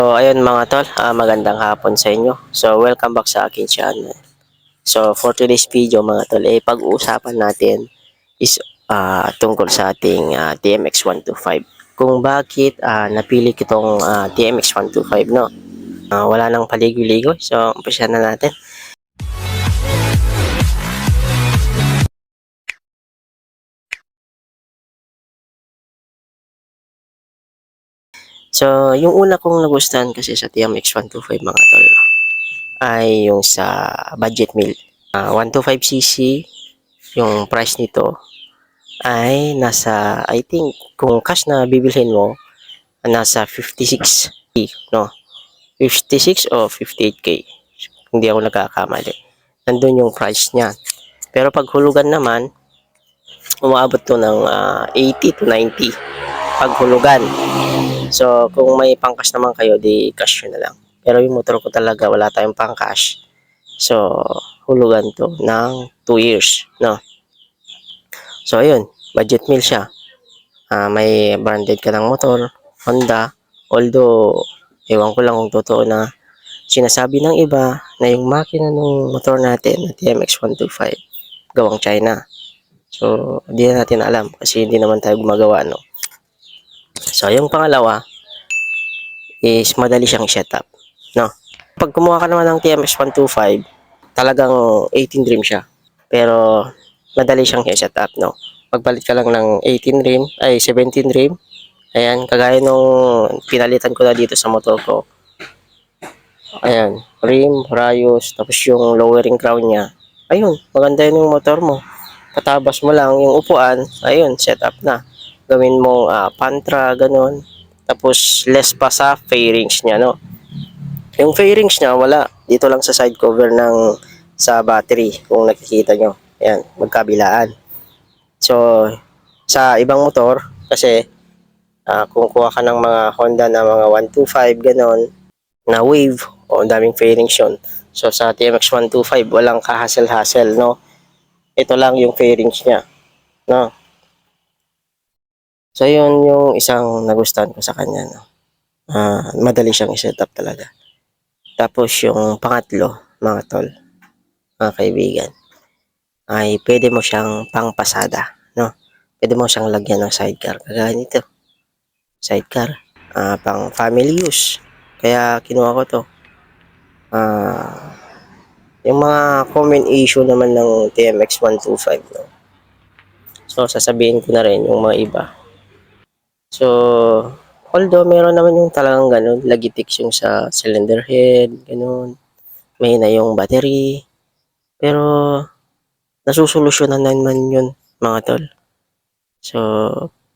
So ayun mga tol, magandang hapon sa inyo. So welcome back sa akin channel. So for today's video mga tol, pag-uusapan natin is tungkol sa ating TMX 125. Kung bakit napili ko itong TMX 125, no? Wala nang paligoy-ligoy. So umpisa na natin. So yung una kong nagustuhan kasi sa TMX 125 mga tol, no, ay yung sa budget meal. 125cc yung price nito ay nasa, I think, kung cash na bibilhin mo, nasa 56K, no? 56 o 58K. Hindi ako nagkakamali. Nandun yung price niya. Pero pag hulugan naman, umaabot to ng 80 to 90 pag hulugan. So, kung may pang-cash naman kayo, di cash yun na lang. Pero yung motor ko talaga, wala tayong pang-cash. So, hulugan to ng 2 years, no? So, ayun, budget meal siya. May branded ka ng motor, Honda. Although, ewan ko lang kung totoo na sinasabi ng iba na yung makina ng motor natin na TMX 125 gawang China. So, hindi na natin alam kasi hindi naman tayo gumagawa, no? So, yung pangalawa is madali siyang setup, no? Pag kumuha ka naman ng TMX 125, talagang 18 rim siya. Pero, madali siyang setup, no? Magpalit ka lang ng 18 rim, ay 17 rim. Ayan, kagaya nung pinalitan ko na dito sa motor ko. Ayan, rim, rayos, tapos yung lowering crown niya. Ayun, maganda yun yung motor mo. Patabas mo lang yung upuan, ayun, set up na. Gawin mo pantra, ganun. Tapos less pa sa fairings niya, no? Yung fairings niya, wala. Dito lang sa side cover ng sa battery, kung nakikita nyo. Ayan, magkabilaan. So, sa ibang motor, kasi kung kuha ka ng mga Honda na mga 125, ganon, na wave, o ang daming fairings yun. So, sa TMX 125, walang kahasel-hasel, no? Ito lang yung fairings niya, no? So, yun yung isang nagustuhan ko sa kanya, no? Madali siyang i-set up talaga. Tapos, yung pangatlo, mga tol, mga kaibigan, ay pwede mo siyang pangpasada, no? Pwede mo siyang lagyan ng sidecar. Kagaya nito, sidecar, pang family use. Kaya kinuha ko to. Yung mga common issue naman ng TMX 125, no? So, sasabihin ko na rin yung mga iba. So, although meron naman yung talagang ganun, lagitiks yung sa cylinder head, ganun. Mahina yung battery. Pero, nasusolusyonan naman yun, mga tol. So,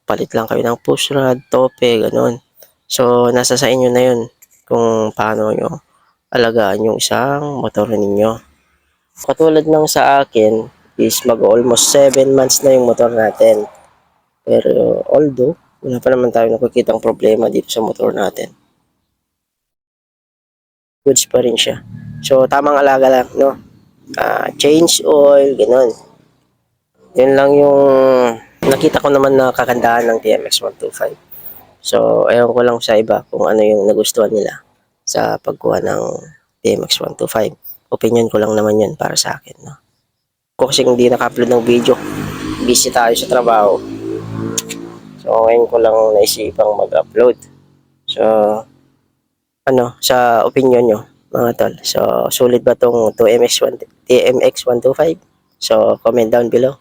palit lang kayo ng push rod, tope, ganun. So, nasa sa inyo na yun kung paano nyo alagaan yung isang motor ninyo. Katulad ng sa akin is mag-almost 7 months na yung motor natin. Pero although, wala pa naman tayo nakikitang problema dito sa motor natin. Goods pa rin siya. So, tamang alaga lang, no? Change oil, ganun. Yun lang yung nakita ko naman na kagandahan ng TMX 125. So, ayaw ko lang sa iba kung ano yung nagustuhan nila sa pagkuha ng TMX 125. Opinion ko lang naman yun para sa akin, no? Kung kasi hindi naka-upload ng video, busy tayo sa trabaho. So, ngayon ko lang naisipang mag-upload. So, ano, sa opinion nyo, mga tol. So, sulit ba tong TMX 125? So, comment down below.